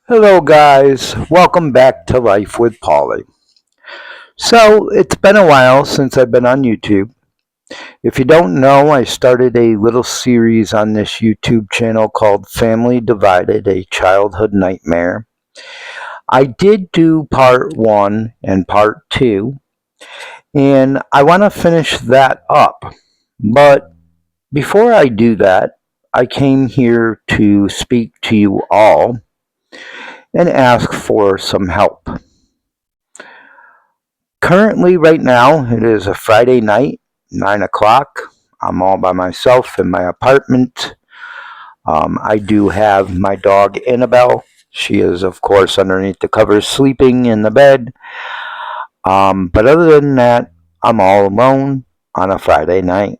Hello, guys. Welcome back to Life with Pauly. So, it's been a while since I've been on YouTube. If you don't know, I started a little series on this YouTube channel called Family Divided, a Childhood Nightmare. I did do part one and part two, and I want to finish that up. But before I do that, I came here to speak to you all and ask for some help. Currently, right now, it is a Friday night, 9 o'clock. I'm all by myself in my apartment. I do have my dog, Annabelle. She is, of course, underneath the covers sleeping in the bed. But other than that, I'm all alone on a Friday night.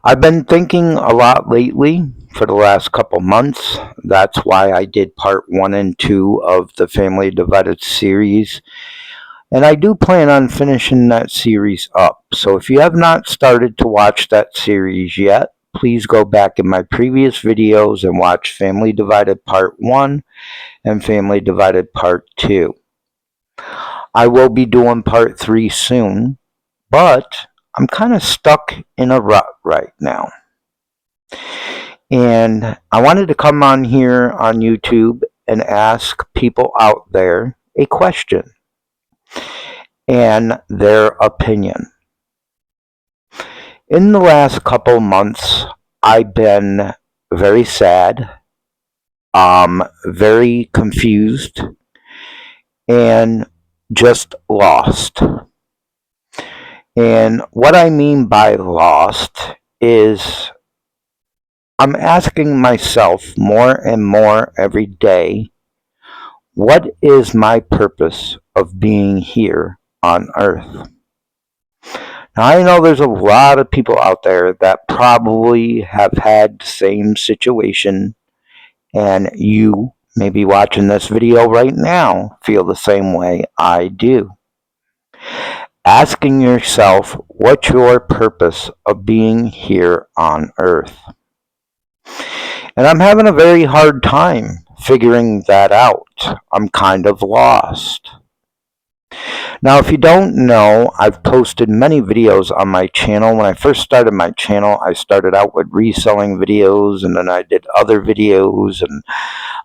I've been thinking a lot lately for the last couple months. That's why I did part one and two of the Family Divided series. And I do plan on finishing that series up. So if you have not started to watch that series yet, please go back in my previous videos and watch Family Divided Part 1 and Family Divided Part 2. I will be doing Part 3 soon, but I'm kind of stuck in a rut right now. And I wanted to come on here on YouTube and ask people out there a question and their opinion. In the last couple months, I've been very sad, very confused, and just lost. And what I mean by lost is I'm asking myself more and more every day, what is my purpose of being here on earth? Now, I know there's a lot of people out there that probably have had the same situation, and you may be watching this video right now feel the same way I do. Asking yourself what's your purpose of being here on earth. And I'm having a very hard time figuring that out. I'm kind of lost. Now, if you don't know, I've posted many videos on my channel. When I first started my channel, I started out with reselling videos, and then I did other videos, and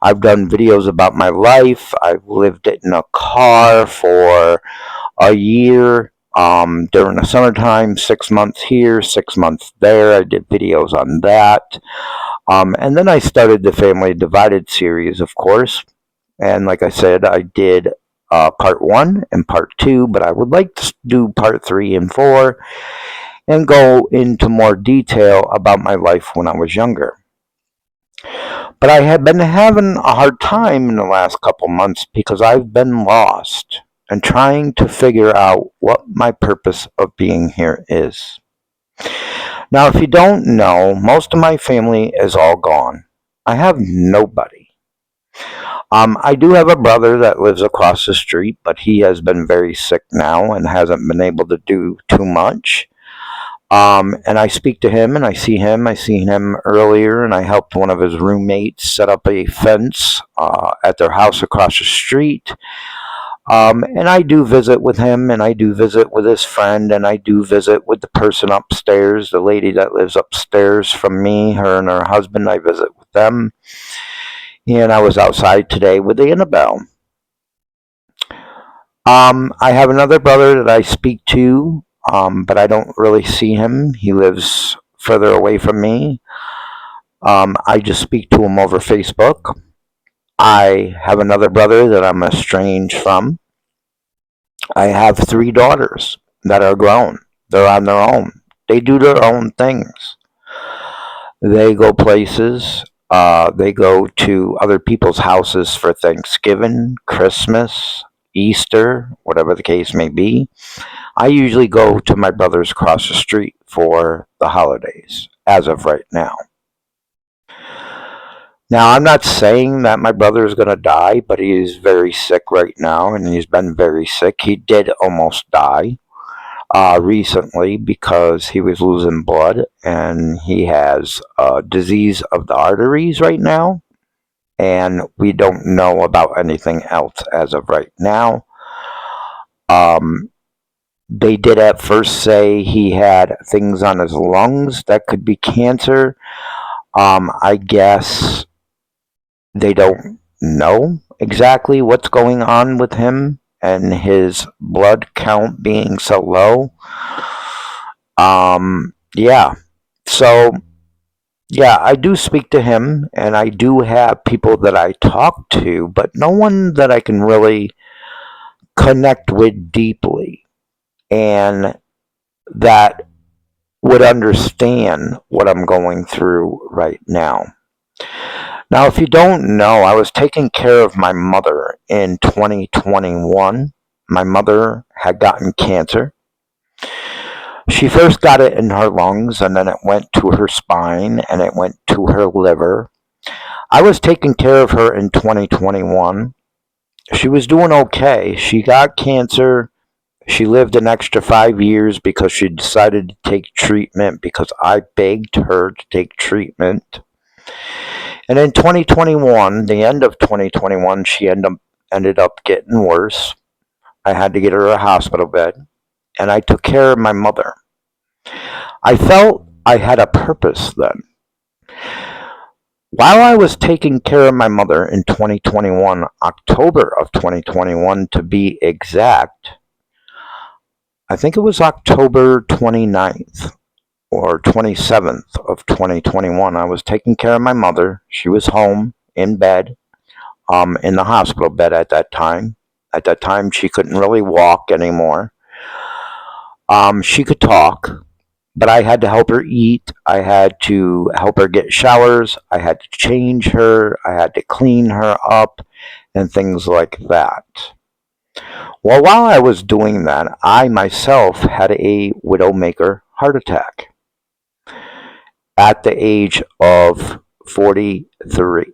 I've done videos about my life. I've lived in a car for a year during the summertime, 6 months here, 6 months there. I did videos on that. And then I started the Family Divided series, of course. And like I said, I did part one and part two, but I would like to do part three and four and go into more detail about my life when I was younger. But I have been having a hard time in the last couple months because I've been lost and trying to figure out what my purpose of being here is. Now, if you don't know, most of my family is all gone. I have nobody. I do have a brother that lives across the street, but he has been very sick now and hasn't been able to do too much. And I speak to him and I see him. I seen him earlier, and I helped one of his roommates set up a fence at their house across the street. And I do visit with him, and I do visit with his friend, and I do visit with the person upstairs, the lady that lives upstairs from me, her and her husband. I visit with them. And I was outside today with Annabelle. I have another brother that I speak to, but I don't really see him. He lives further away from me. I just speak to him over Facebook. I have another brother that I'm estranged from. I have 3 daughters that are grown. They're on their own. They do their own things. They go places. They go to other people's houses for Thanksgiving, Christmas, Easter, whatever the case may be. I usually go to my brother's across the street for the holidays, as of right now. Now, I'm not saying that my brother is going to die, but he is very sick right now, and he's been very sick. He did almost die recently because he was losing blood, and he has disease of the arteries right now. and we don't know about anything else as of right now. Um, they did at first say he had things on his lungs that could be cancer. I guess they don't know exactly what's going on with him and his blood count being so low. Yeah. So, yeah, I do speak to him and I do have people that I talk to, but no one that I can really connect with deeply and that would understand what I'm going through right now. Now, if you don't know, I was taking care of my mother in 2021. My mother had gotten cancer. She first got it in her lungs, and then it went to her spine, and it went to her liver. I was taking care of her in 2021. She was doing okay. She got cancer. She lived an extra 5 years because she decided to take treatment because I begged her to take treatment. And in 2021, the end of 2021, she ended up getting worse. I had to get her a hospital bed, and I took care of my mother. I felt I had a purpose then. While I was taking care of my mother in 2021, October of 2021 to be exact, I think it was October 29th or 27th of 2021, I was taking care of my mother. She was home in bed, in the hospital bed at that time. At that time, she couldn't really walk anymore. She could talk, but I had to help her eat. I had to help her get showers. I had to change her. I had to clean her up and things like that. Well, while I was doing that, I myself had a widowmaker heart attack at the age of 43.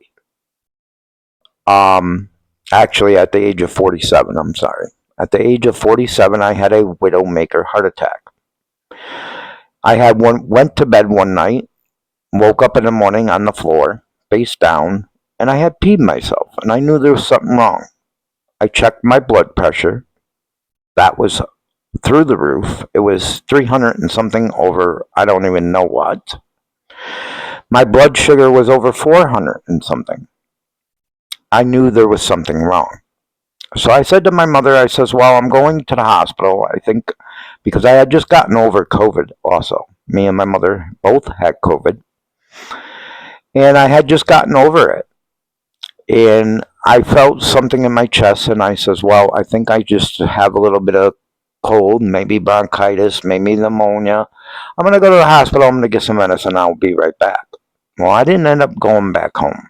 Um, Actually, at the age of 47, I'm sorry. At the age of 47, I had a widowmaker heart attack. Went to bed one night, woke up in the morning on the floor, face down, and I had peed myself, and I knew there was something wrong. I checked my blood pressure. That was through the roof. It was 300 and something over, I don't even know what. My blood sugar was over 400 and something. I knew there was something wrong. So I said to my mother, I says, well, I'm going to the hospital. I think because I had just gotten over COVID also. Me and my mother both had COVID. And I had just gotten over it. And I felt something in my chest and I says, well, I think I just have a little bit of cold, maybe bronchitis, maybe pneumonia. I'm going to go to the hospital. I'm going to get some medicine. I'll be right back. Well, I didn't end up going back home.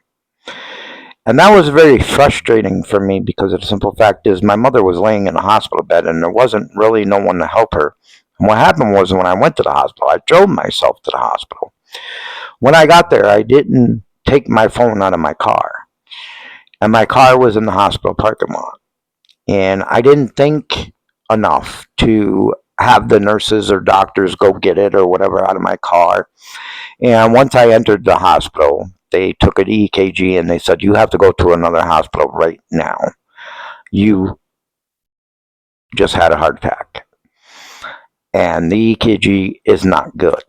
And that was very frustrating for me because the simple fact is my mother was laying in a hospital bed and there wasn't really no one to help her. And what happened was when I went to the hospital, I drove myself to the hospital. When I got there, I didn't take my phone out of my car. And my car was in the hospital parking lot. And I didn't think enough to have the nurses or doctors go get it or whatever out of my car. And once I entered the hospital, they took an EKG and they said, you have to go to another hospital right now. You just had a heart attack. And the EKG is not good.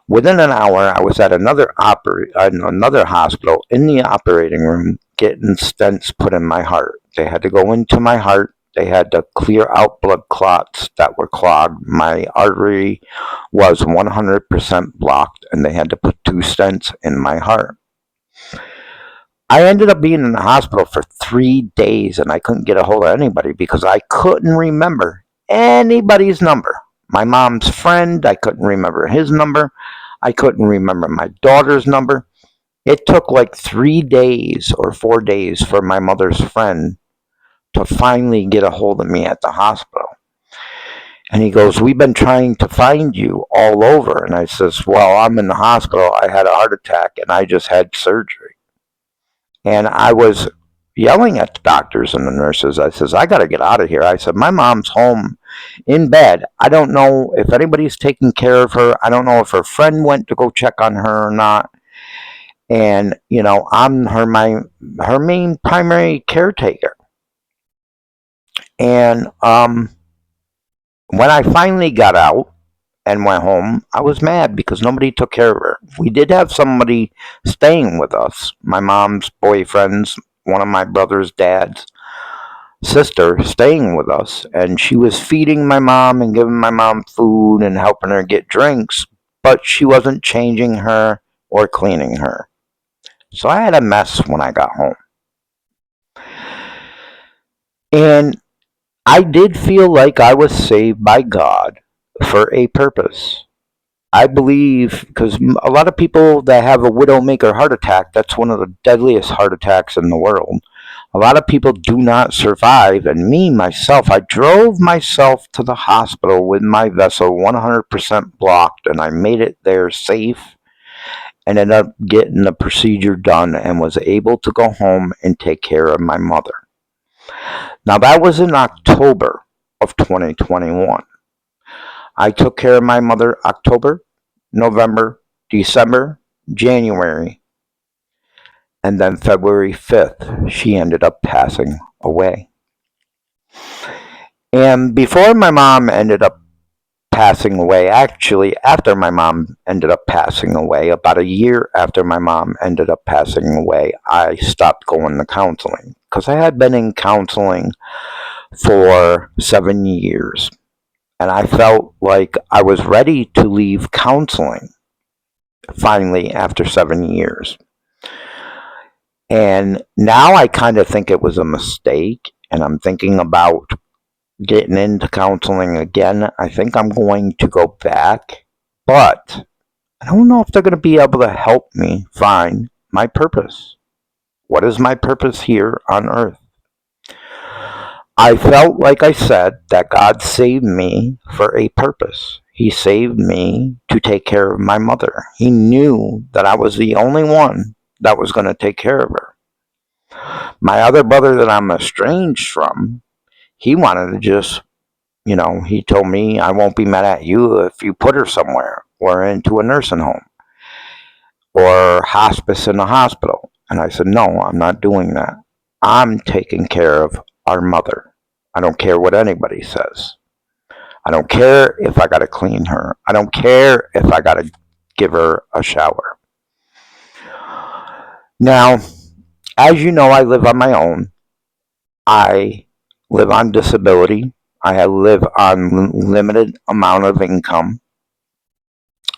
Within an hour, I was at another hospital in the operating room getting stents put in my heart. They had to go into my heart. They had to clear out blood clots that were clogged. My artery was 100% blocked, and they had to put 2 stents in my heart. I ended up being in the hospital for 3 days, and I couldn't get a hold of anybody because I couldn't remember anybody's number. My mom's friend, I couldn't remember his number. I couldn't remember my daughter's number. It took like 3 days or 4 days for my mother's friend to finally get a hold of me at the hospital. And he goes, we've been trying to find you all over. And I says, well, I'm in the hospital. I had a heart attack and I just had surgery. And I was yelling at the doctors and the nurses. I says, I got to get out of here. I said, my mom's home in bed. I don't know if anybody's taking care of her. I don't know if her friend went to go check on her or not. And I'm her main primary caretaker. And when I finally got out and went home, I was mad because nobody took care of her. We did have somebody staying with us, my mom's boyfriend's, one of my brother's dad's sister staying with us, and she was feeding my mom and giving my mom food and helping her get drinks, but she wasn't changing her or cleaning her. So I had a mess when I got home. And I did feel like I was saved by God for a purpose. I believe because a lot of people that have a widowmaker heart attack, that's one of the deadliest heart attacks in the world. A lot of people do not survive, and me, myself, I drove myself to the hospital with my vessel 100% blocked, and I made it there safe and ended up getting the procedure done and was able to go home and take care of my mother. Now, that was in October of 2021. I took care of my mother October, November, December, January, and then February 5th, she ended up passing away. And before my mom ended up passing away, actually, after my mom ended up passing away, about a year after my mom ended up passing away, I stopped going to counseling because I had been in counseling for 7 years. And I felt like I was ready to leave counseling finally after 7 years. And now I kind of think it was a mistake, and I'm thinking about getting into counseling again. I think I'm going to go back, but I don't know if they're going to be able to help me find my purpose. What is my purpose here on earth? I felt, like I said, that God saved me for a purpose. He saved me to take care of my mother. He knew that I was the only one that was going to take care of her. My other brother that I'm estranged from, he wanted to just, he told me, I won't be mad at you if you put her somewhere or into a nursing home or hospice in a hospital. And I said, no, I'm not doing that. I'm taking care of our mother. I don't care what anybody says. I don't care if I got to clean her. I don't care if I got to give her a shower. Now, as you know, I live on my own. I live on disability. I live on limited amount of income.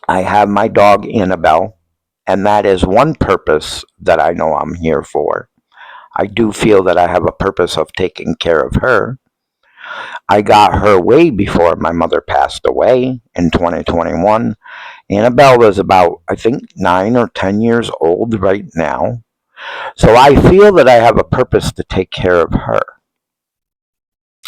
I have my dog Annabelle, and that is one purpose that I know I'm here for. I do feel that I have a purpose of taking care of her. I got her way before my mother passed away in 2021. Annabelle is about, I think, 9 or 10 years old right now. So I feel that I have a purpose to take care of her.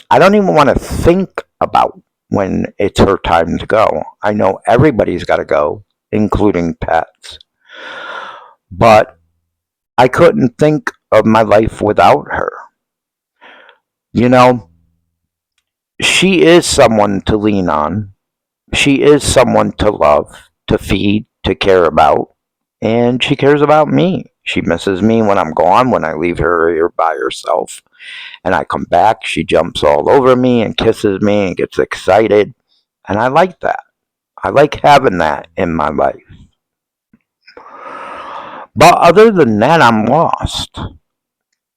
I don't even want to think about when it's her time to go. I know everybody's got to go, including pets. But I couldn't think of my life without her. You know, she is someone to lean on. She is someone to love, to feed, to care about. And she cares about me. She misses me when I'm gone, when I leave her here by herself. And I come back, she jumps all over me and kisses me and gets excited. And I like that. I like having that in my life. But other than that, I'm lost.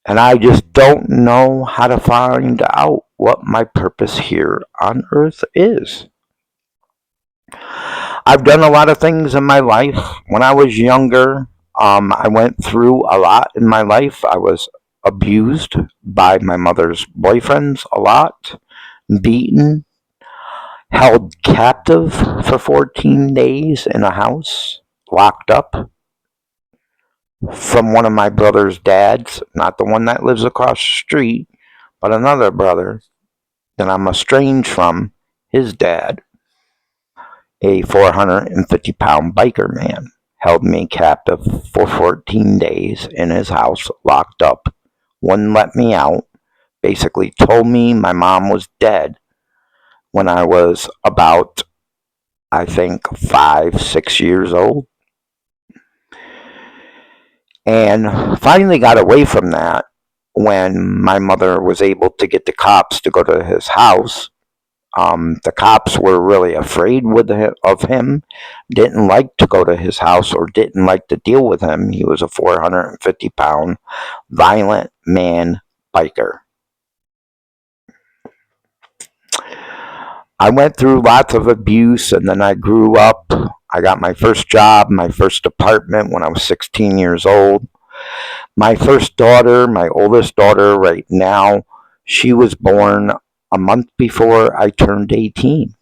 And I just don't know how to find out what my purpose here on earth is. I've done a lot of things in my life. When I was younger, I went through a lot in my life. I was abused by my mother's boyfriends a lot, beaten, held captive for 14 days in a house, locked up from one of my brother's dads, not the one that lives across the street, but another brother that I'm estranged from, his dad, a 450-pound biker man, held me captive for 14 days in his house, locked up, wouldn't let me out, basically told me my mom was dead when I was about, I think, 5, 6 years old. and finally got away from that when my mother was able to get the cops to go to his house. The cops were really afraid of him, didn't like to go to his house or didn't like to deal with him. He was a 450-pound violent man biker. I went through lots of abuse, and then I grew up. I got my first job, my first apartment when I was 16 years old. My first daughter, my oldest daughter right now, she was born a month before I turned 18.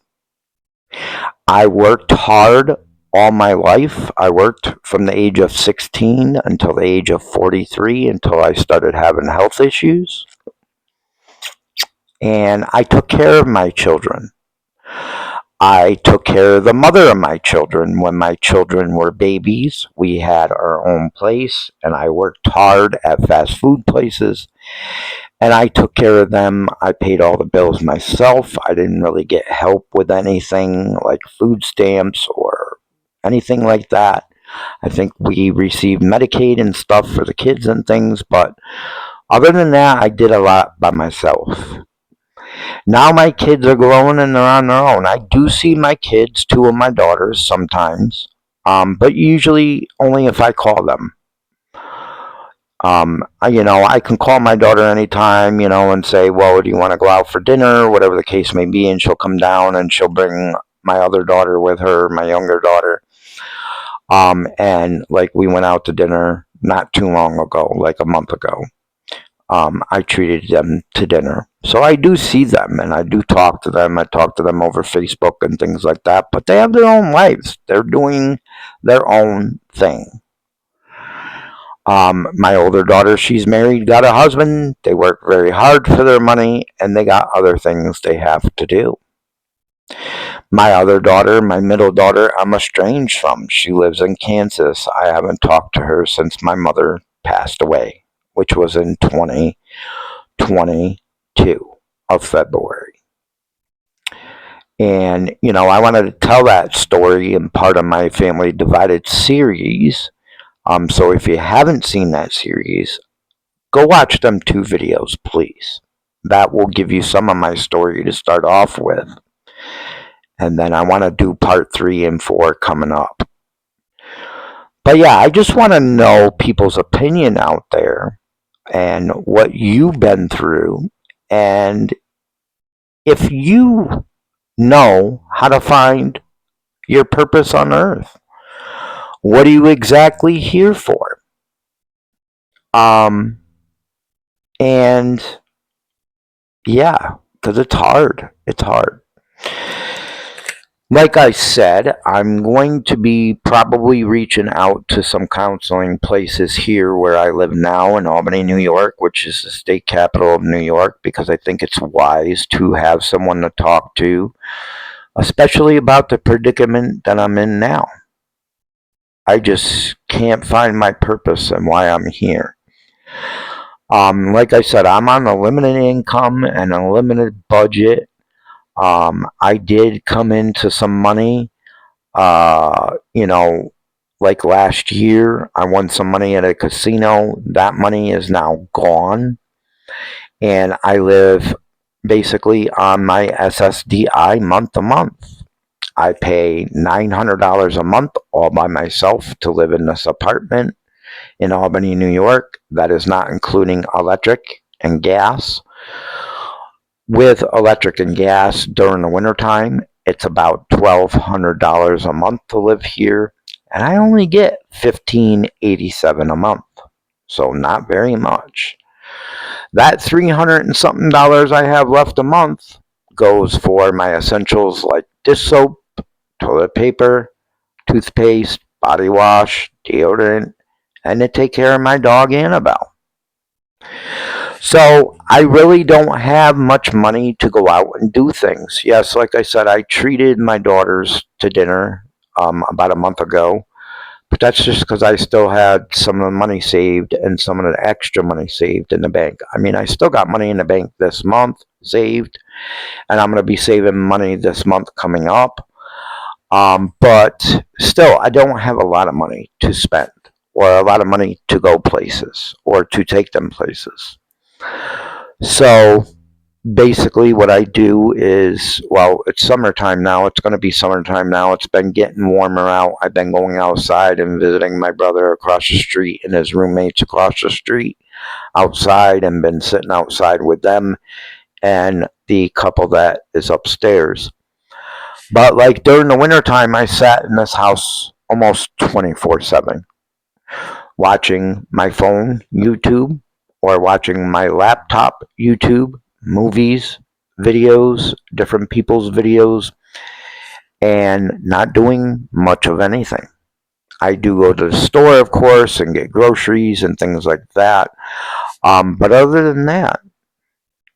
I worked hard all my life. I worked from the age of 16 until the age of 43 until I started having health issues. And I took care of my children. I took care of the mother of my children when my children were babies. We had our own place, and I worked hard at fast food places, and I took care of them. I paid all the bills myself. I didn't really get help with anything like food stamps or anything like that. I think we received Medicaid and stuff for the kids and things, but other than that, I did a lot by myself. Now my kids are grown and they're on their own. I do see my kids, two of my daughters, sometimes, but usually only if I call them. I can call my daughter anytime, and say, well, do you want to go out for dinner, whatever the case may be, and she'll come down and she'll bring my other daughter with her, my younger daughter. And like we went out to dinner not too long ago, like a month ago. I treated them to dinner. So I do see them and I do talk to them. I talk to them over Facebook and things like that, but they have their own lives. They're doing their own thing. My older daughter, she's married, got a husband. They work very hard for their money and they got other things they have to do. My other daughter, my middle daughter, I'm estranged from. She lives in Kansas. I haven't talked to her since my mother passed away, which was in 2022 of February. And, I wanted to tell that story in part of my Family Divided series. So if you haven't seen that series, go watch them 2 videos, please. That will give you some of my story to start off with. And then I want to do part 3 and 4 coming up. But yeah, I just want to know people's opinion out there and what you've been through. And if you know how to find your purpose on earth, what are you exactly here for? And yeah, because it's hard. It's hard. Like I said, I'm going to be probably reaching out to some counseling places here where I live now in Albany, New York, which is the state capital of New York, because I think it's wise to have someone to talk to, especially about the predicament that I'm in now. I just can't find my purpose and why I'm here. Like I said, I'm on a limited income and a limited budget. I did come into some money, like last year. I won some money at a casino. That money is now gone. And I live basically on my SSDI month to month. I pay $900 a month all by myself to live in this apartment in Albany, New York. That is not including electric and gas. With electric and gas during the wintertime, it's about $1,200 a month to live here, and I only get $1,587 a month, so not very much. That $300 and something I have left a month goes for my essentials like dish soap, toilet paper, toothpaste, body wash, deodorant, and to take care of my dog Annabelle. So I really don't have much money to go out and do things. Yes, like I said, I treated my daughters to dinner about a month ago, but that's just because I still had some of the money saved and some of the extra money saved in the bank. I mean, I still got money in the bank this month saved, and I'm going to be saving money this month coming up. But still, I don't have a lot of money to spend. or a lot of money to go places or to take them places. So basically what I do is, well, it's summertime now. It's going to be summertime now. It's been getting warmer out. I've been going outside and visiting my brother across the street and his roommates across the street outside, and been sitting outside with them and the couple that is upstairs. But like during the wintertime, I sat in this house almost 24/7 watching my phone, YouTube, or watching my laptop, YouTube, movies, videos, different people's videos, and not doing much of anything. I do go to the store, of course, and get groceries and things like that. But other than that,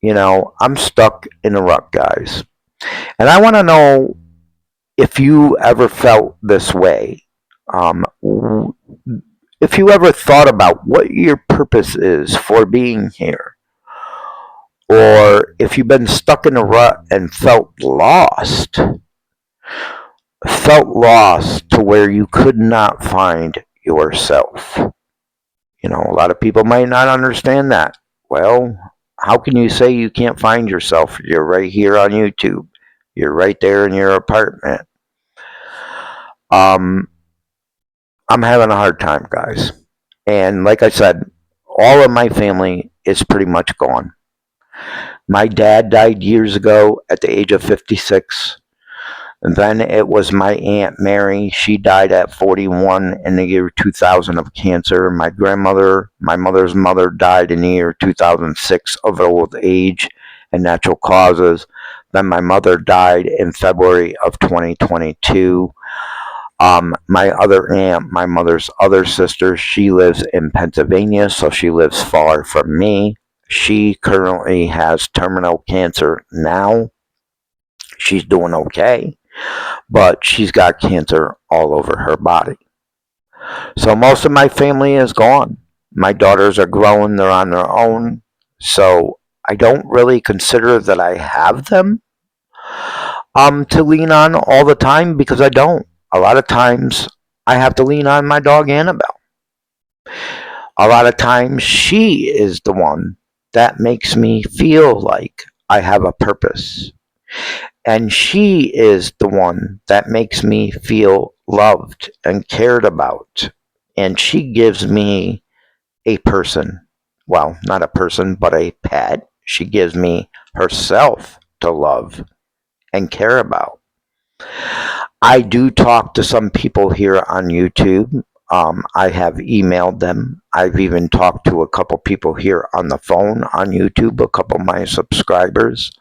I'm stuck in a rut, guys. And I want to know if you ever felt this way. Um, if you ever thought about what your purpose is for being here, or if you've been stuck in a rut and felt lost to where you could not find yourself. A lot of people might not understand that. Well, how can you say you can't find yourself? You're right here on YouTube. You're right there in your apartment. I'm having a hard time, guys. And like I said, all of my family is pretty much gone. My dad died years ago at the age of 56. And then it was my Aunt Mary. She died at 41 in the year 2000 of cancer. My mother's mother, died in the year 2006 of old age and natural causes. Then my mother died in February of 2022. My other aunt, my mother's other sister, she lives in Pennsylvania, so she lives far from me. She currently has terminal cancer now. She's doing okay, but she's got cancer all over her body. So most of my family is gone. My daughters are growing, they're on their own. So I don't really consider that I have them to lean on all the time, because I don't. A lot of times I have to lean on my dog Annabelle. A lot of times she is the one that makes me feel like I have a purpose. And she is the one that makes me feel loved and cared about. And she gives me a person. Well, not a person, but a pet. She gives me herself to love and care about. I do talk to some people here on YouTube. I have emailed them. I've even talked to a couple people here on the phone on YouTube, a couple of my subscribers.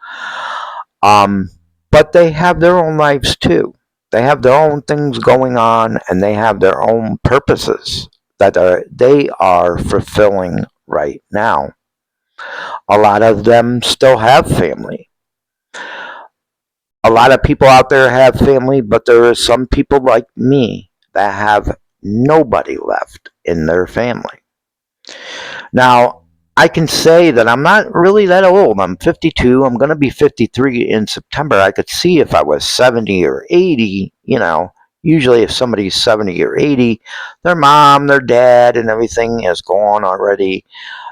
But they have their own lives too. They have their own things going on, and they have their own purposes that they are fulfilling right now. A lot of them still have family. A lot of people out there have family, but there are some people like me that have nobody left in their family. Now, I can say that I'm not really that old. I'm 52. I'm going to be 53 in September. I could see if I was 70 or 80, usually if somebody's 70 or 80, their mom, their dad, and everything is gone already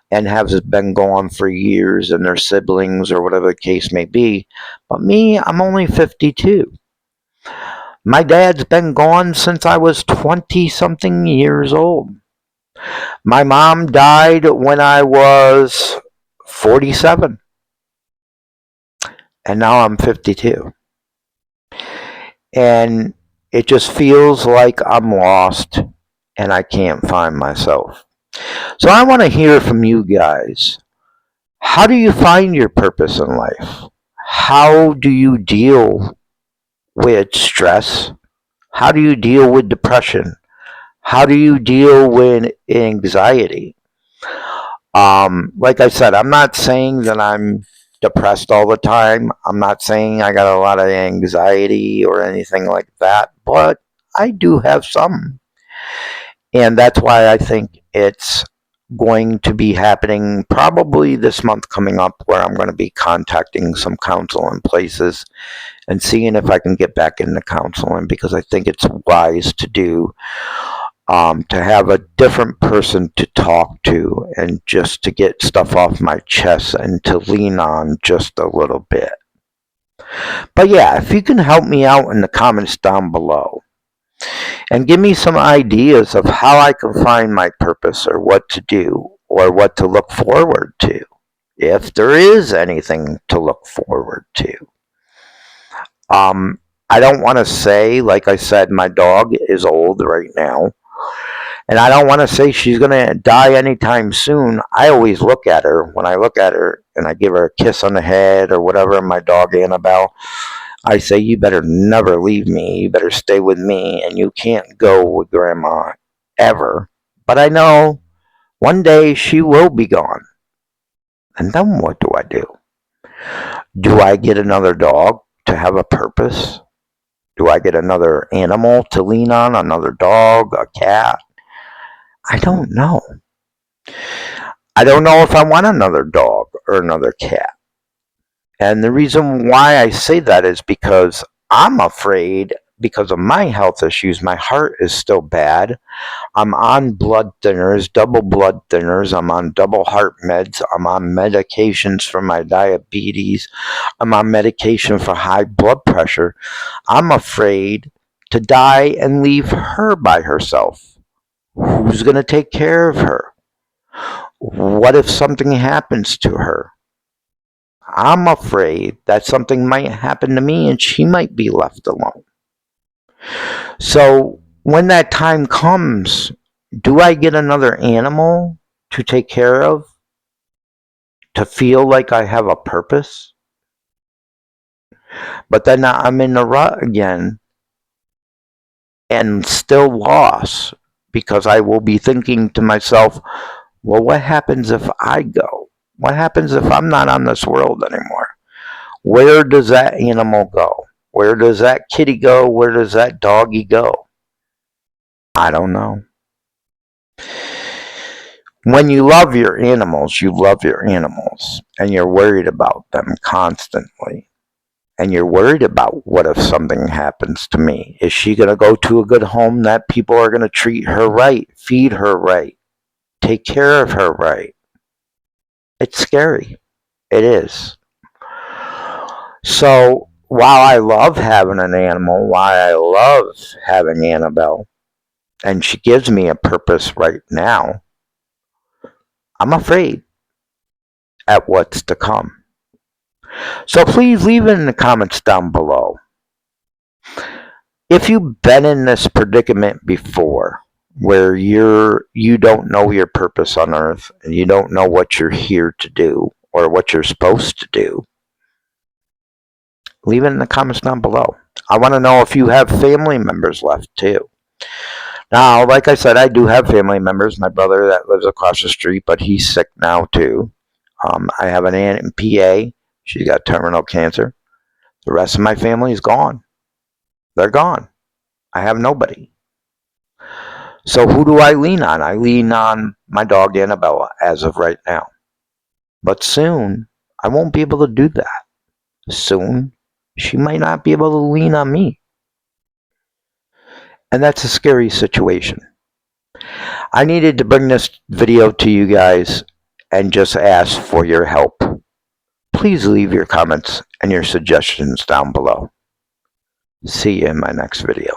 and has been gone for years, and their siblings or whatever the case may be. But me, I'm only 52. My dad's been gone since I was 20-something years old. My mom died when I was 47. And now I'm 52. And it just feels like I'm lost and I can't find myself. So I want to hear from you guys. How do you find your purpose in life? How do you deal with stress? How do you deal with depression? How do you deal with anxiety? Like I said, I'm not saying that I'm depressed all the time. I'm not saying I got a lot of anxiety or anything like that, but I do have some. And that's why I think it's going to be happening probably this month coming up, where I'm going to be contacting some counseling places and seeing if I can get back into counseling, because I think it's wise to do. to have a different person to talk to and just to get stuff off my chest and to lean on just a little bit. But yeah, if you can help me out in the comments down below and give me some ideas of how I can find my purpose or what to do or what to look forward to, if there is anything to look forward to. I don't want to say, like I said, my dog is old right now, and I don't want to say she's going to die anytime soon. I always look at her. When I look at her and I give her a kiss on the head or whatever, my dog Annabelle, I say, you better never leave me. You better stay with me, and you can't go with Grandma ever. But I know one day she will be gone. And then what do I do? Do I get another dog to have a purpose? Do I get another animal to lean on? Another dog, a cat? I don't know. I don't know if I want another dog or another cat. And the reason why I say that is because I'm afraid, because of my health issues, my heart is still bad. I'm on blood thinners, double blood thinners. I'm on double heart meds. I'm on medications for my diabetes. I'm on medication for high blood pressure. I'm afraid to die and leave her by herself. Who's going to take care of her? What if something happens to her? I'm afraid that something might happen to me and she might be left alone. So when that time comes, do I get another animal to take care of? To feel like I have a purpose? But then I'm in the rut again and still lost, because I will be thinking to myself, well, what happens if I go? What happens if I'm not on this world anymore? Where does that animal go? Where does that kitty go? Where does that doggy go? I don't know. When you love your animals, you love your animals, and you're worried about them constantly. And you're worried about, what if something happens to me? Is she going to go to a good home that people are going to treat her right, feed her right, take care of her right? It's scary. It is. So while I love having an animal, while I love having Annabelle, and she gives me a purpose right now, I'm afraid at what's to come. So please leave it in the comments down below. If you've been in this predicament before, where you don't know your purpose on earth and you don't know what you're here to do or what you're supposed to do, leave it in the comments down below. I want to know if you have family members left too. Now, like I said, I do have family members. My brother that lives across the street, but he's sick now too. I have an aunt in PA. She's got terminal cancer. The rest of my family is gone. They're gone. I have nobody. So who do I lean on? I lean on my dog Annabella as of right now. But soon, I won't be able to do that. Soon, she might not be able to lean on me. And that's a scary situation. I needed to bring this video to you guys and just ask for your help. Please leave your comments and your suggestions down below. See you in my next video.